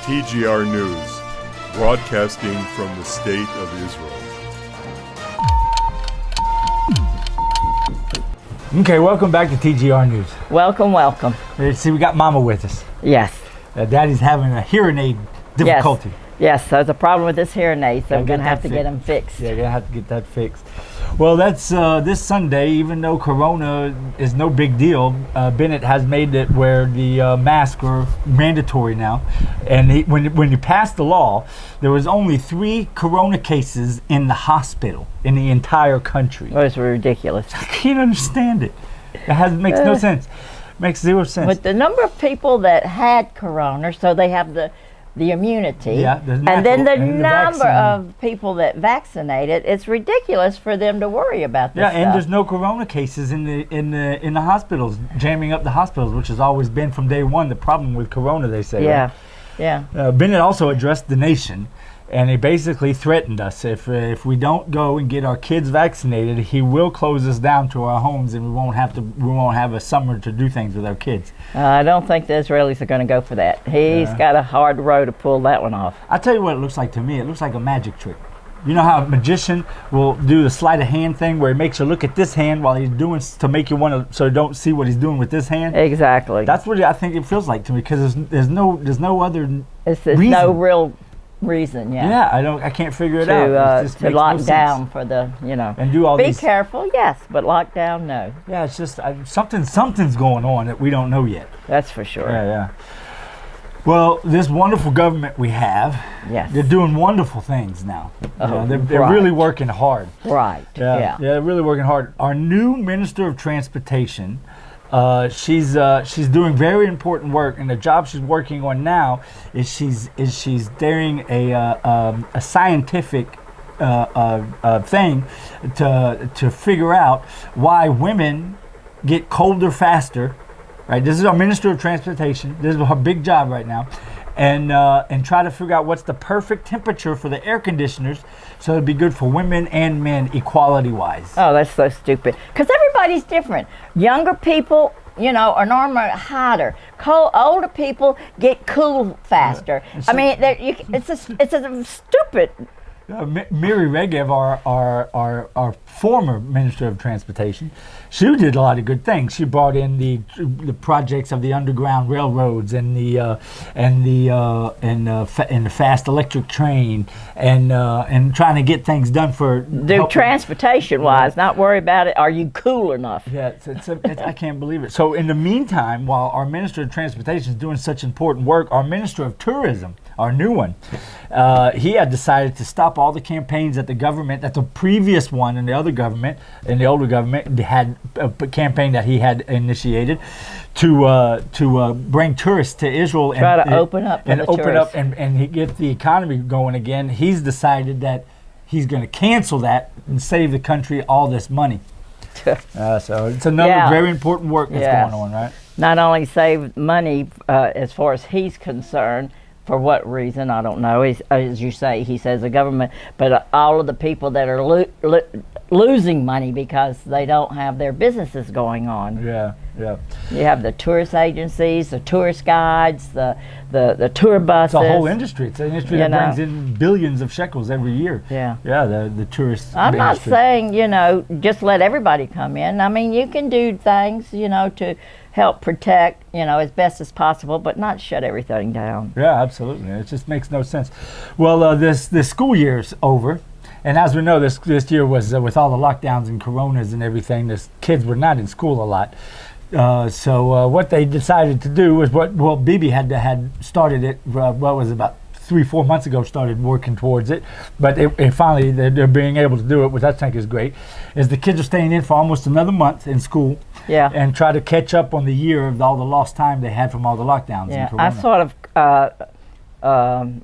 TGR News, broadcasting from the State of Israel. Okay, welcome back to TGR News. Welcome, welcome. See, we got Mama with us. Yes. Daddy's having a hearing aid difficulty. Yes, there's a problem with this hearing aid, so Gotta we're going to get have that to get them fixed. Yeah, gonna have to get that fixed. Well, that's this Sunday. Even though Corona is no big deal, Bennett has made it where the masks are mandatory now. And when he passed the law, there was only 3 Corona cases in the hospital in the entire country. It was ridiculous. I can't understand it. Makes no sense. Makes 0 sense. With the number of people that had Corona, so they have the immunity, Yeah, and then the and the number vaccine. of people that vaccinated, it's ridiculous for them to worry about this Yeah, stuff. and there's no Corona cases in the hospitals, jamming up the hospitals, which has always been from day one the problem with Corona. They say. Yeah, Right? yeah. Bennett also addressed the nation, and he basically threatened us if we don't go and get our kids vaccinated, he will close us down to our homes, and we won't have a summer to do things with our kids. I don't think the Israelis are going to go for that. He's got a hard road to pull that one off. I'll tell you what it looks like to me. It looks like a magic trick. You know how a magician will do the sleight of hand thing where he makes you look at this hand while he's doing to make you want to, so you don't see what he's doing with this hand? Exactly. That's what I think it feels like to me, because there's no other It's reason. no real reason, Yeah, I can't figure it out. It just to makes lock no down sense. for the, And do all be these. careful, yes, but lock down, no. Yeah, it's just something's going on that we don't know yet. That's for sure. Yeah. Well, this wonderful government we have, Yes. they're doing wonderful things now. Oh, They're right. really working hard. Right. Yeah. they're really working hard. Our new Minister of Transportation, she's doing very important work, and the job she's working on now is she's doing a scientific thing to figure out why women get colder faster. Right, this is our Minister of Transportation. This is her big job right now, and try to figure out what's the perfect temperature for the air conditioners, so it'd be good for women and men equality-wise. Oh, that's so stupid. Because everybody's different. Younger people, are normally hotter. Older people get cool faster. I mean, it's a stupid. Miri Regev, our former Minister of Transportation, she did a lot of good things. She brought in the projects of the underground railroads and the fast electric train and trying to get things done for Transportation wise, not worry about it. Are you cool enough? Yeah, I can't believe it. So in the meantime, while our Minister of Transportation is doing such important work, our Minister of Tourism, our new one, he had decided to stop all the campaigns that the previous one in the older government had a campaign that he had initiated to bring tourists to Israel to open up and he get the economy going again. He's decided that he's going to cancel that and save the country all this money. So it's another very important work that's going on, right? Not only save money as far as he's concerned. For what reason, I don't know. As you say, he says the government, but all of the people that are losing money because they don't have their businesses going on. Yeah. You have the tourist agencies, the tourist guides, the tour buses. It's a whole industry. It's an industry that brings in billions of shekels every year. Yeah. Yeah, the tourist I'm not industry. saying, just let everybody come in. I mean, you can do things, to help protect, as best as possible, but not shut everything down. Yeah, absolutely. It just makes no sense. Well, this school year's over, and as we know, this year was with all the lockdowns and coronas and everything. The kids were not in school a lot. So what they decided to do was Bibi had started it. About 3-4 months ago, started working towards it, but finally they're being able to do it, which I think is great. Is the kids are staying in for almost another month in school. Yeah. And try to catch up on the year of all the lost time they had from all the lockdowns. Yeah, and corona. I sort of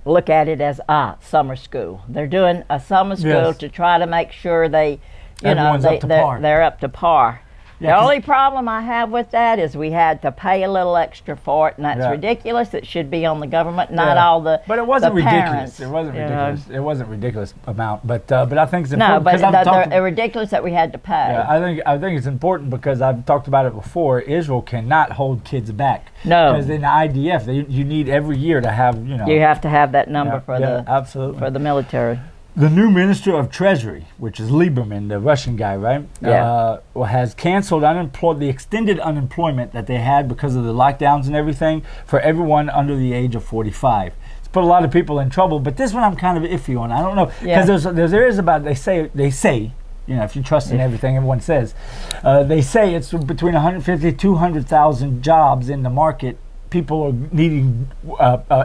look at it as summer school. They're doing a summer school to try to make sure they, Everyone's up to par. they're up to par. The only problem I have with that is we had to pay a little extra for it, and that's ridiculous. It should be on the government, not all the But it wasn't the ridiculous. parents, It wasn't you know. ridiculous. It wasn't ridiculous amount. But I think it's No, important. but 'cause I've talked they're ridiculous that we had to pay. Yeah, I think it's important because I've talked about it before. Israel cannot hold kids back. No. Because in the IDF, you need every year to have, you know. You have to have that number for absolutely. for the military. The new Minister of Treasury, which is Lieberman, the Russian guy, right? Yeah. Has canceled the extended unemployment that they had because of the lockdowns and everything for everyone under the age of 45. It's put a lot of people in trouble, but this one I'm kind of iffy on. I don't know because there is about they say. You know, if you trust in everything everyone says, they say it's between 150 200,000 jobs in the market. People are needing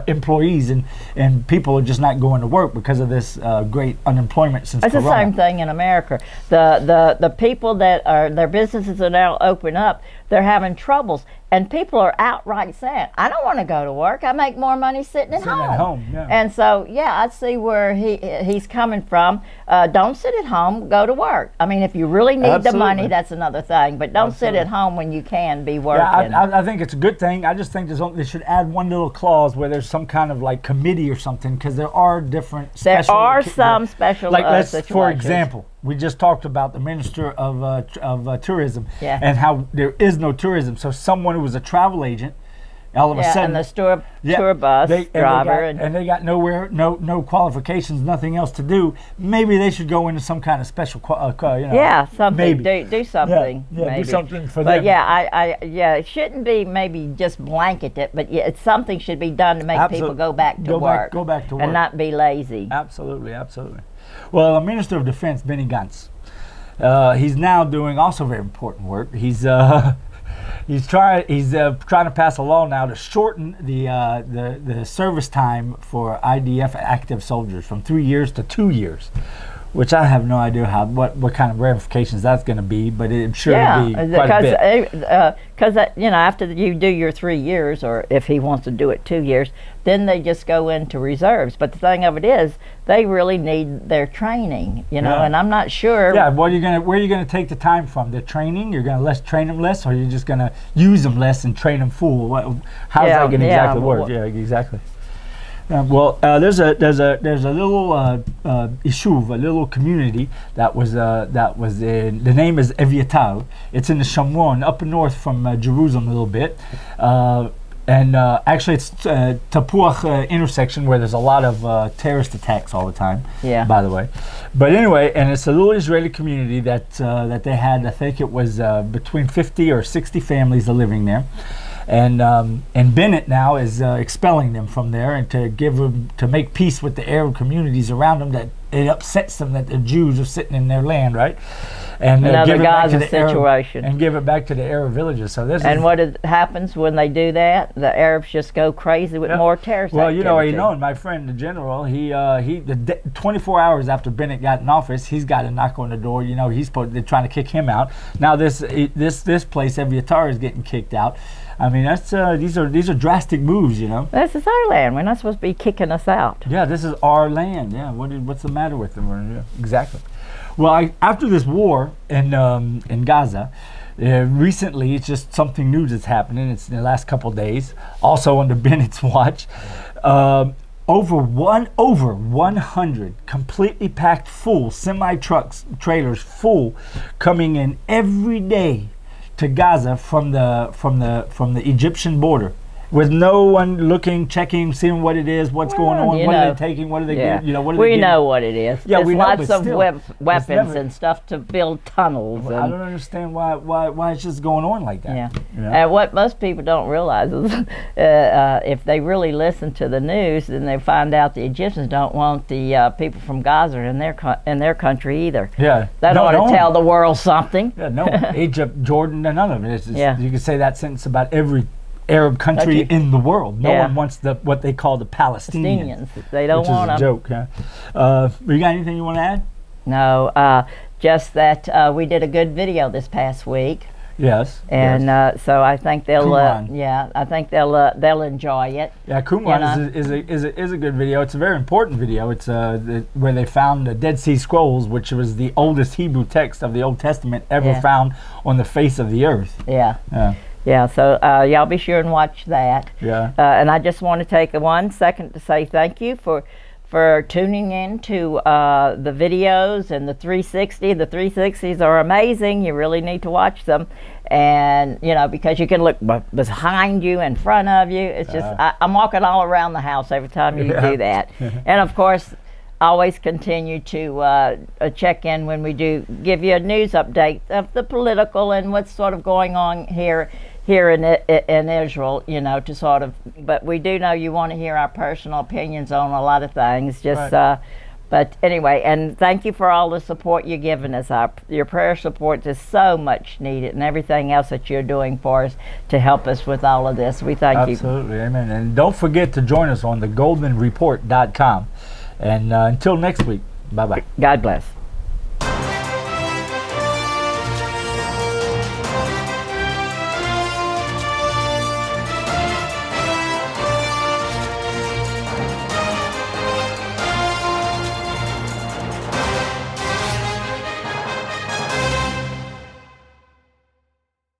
employees, and people are just not going to work because of this great unemployment since It's Corona. the same thing in America. The people that are their businesses are now open up, they're having troubles, and people are outright saying, "I don't want to go to work. I make more money sitting at home." Yeah. And so, I see where he's coming from. Don't sit at home. Go to work. I mean, if you really need the money, that's another thing. But don't sit at home when you can be working. Yeah, I think it's a good thing. I just think they should add one little clause where there's some kind of like committee or something, because there are different special. There are some special situations. For example, we just talked about the Minister of Tourism and how there is no tourism. So someone who was a travel agent, all of a sudden, and the tour bus driver, and they got no qualifications, nothing else to do. Maybe they should go into some kind of special, something. Maybe. Do something. Yeah, do something for them. But it shouldn't be maybe just blanketed, but something should be done to make people go back to work. Go back to work. And not be lazy. Absolutely. Well, the Minister of Defense, Benny Gantz, he's now doing also very important work. He's trying to pass a law now to shorten the service time for IDF active soldiers from 3 years to 2 years, which I have no idea what kind of ramifications that's going to be, but it sure will be quite a bit. Because after you do your 3 years, or if he wants to do it 2 years, then they just go into reserves. But the thing of it is, they really need their training, and I'm not sure. Yeah, where are you gonna take the time from? The training? You're gonna train them less, or you're just gonna use them less and train them full? How's that gonna exactly work? Yeah, exactly. There's a little ishuv, a little community that was in, the name is Eviatar. It's in the Shamron, up north from Jerusalem a little bit. Actually, it's Tapuach intersection where there's a lot of terrorist attacks all the time. Yeah. By the way, but anyway, and it's a little Israeli community that they had. I think it was between 50 or 60 families living there, and Bennett now is expelling them from there and to make peace with the Arab communities around them. That it upsets them that the Jews are sitting in their land, right? And give it back to the situation. And give it back to the Arab villages. So what happens when they do that? The Arabs just go crazy with more terrorist activity. My friend, the general, he 24 hours after Bennett got in office, he's got a knock on the door. They're trying to kick him out. Now this place, Eviatar, is getting kicked out. I mean, these are drastic moves, This is our land. We're not supposed to be kicking us out. Yeah, this is our land. Yeah, what's the matter with them? Yeah, exactly. Well, after this war in Gaza, recently it's just something new that's happening. It's in the last couple of days, also under Bennett's watch. Over 100 completely packed full semi-trucks, trailers full, coming in every day to Gaza from the Egyptian border, with no one looking, checking, seeing what it is, what's going on, what are they taking, what are they getting, we know what it is. Yeah, There's we know, lots of still, weapons and stuff to build tunnels. I don't understand why it's just going on like that. Yeah. And what most people don't realize is if they really listen to the news, then they find out the Egyptians don't want the people from Gaza in their country either. Yeah. They don't want to tell the world something. Yeah, no. Egypt, Jordan, none of it. You can say that sentence about every Arab country in the world. No one wants what they call the Palestinians. They don't want them. Which is a joke. Yeah. You got anything you want to add? No, just that we did a good video this past week. Yes. And yes. so I think they'll, Qumran. yeah, I think they'll enjoy it. Yeah, Qumran is a good video. It's a very important video. It's where they found the Dead Sea Scrolls, which was the oldest Hebrew text of the Old Testament ever found on the face of the earth. Yeah. Yeah. Yeah, so y'all be sure and watch that. Yeah. And I just want to take 1 second to say thank you for tuning in to the videos and the 360. The 360s are amazing. You really need to watch them. And, you know, because you can look behind you, in front of you. It's just, I'm walking all around the house every time you do that. And, of course, always continue to check in when we do give you a news update of the political and what's sort of going on here in Israel, you know, to sort of, but we do know you want to hear our personal opinions on a lot of things, just, right. But anyway, and thank you for all the support you're giving us. Your prayer support is so much needed, and everything else that you're doing for us to help us with all of this. We thank you. Absolutely, amen. And don't forget to join us on thegoldenreport.com. And until next week, bye-bye. God bless.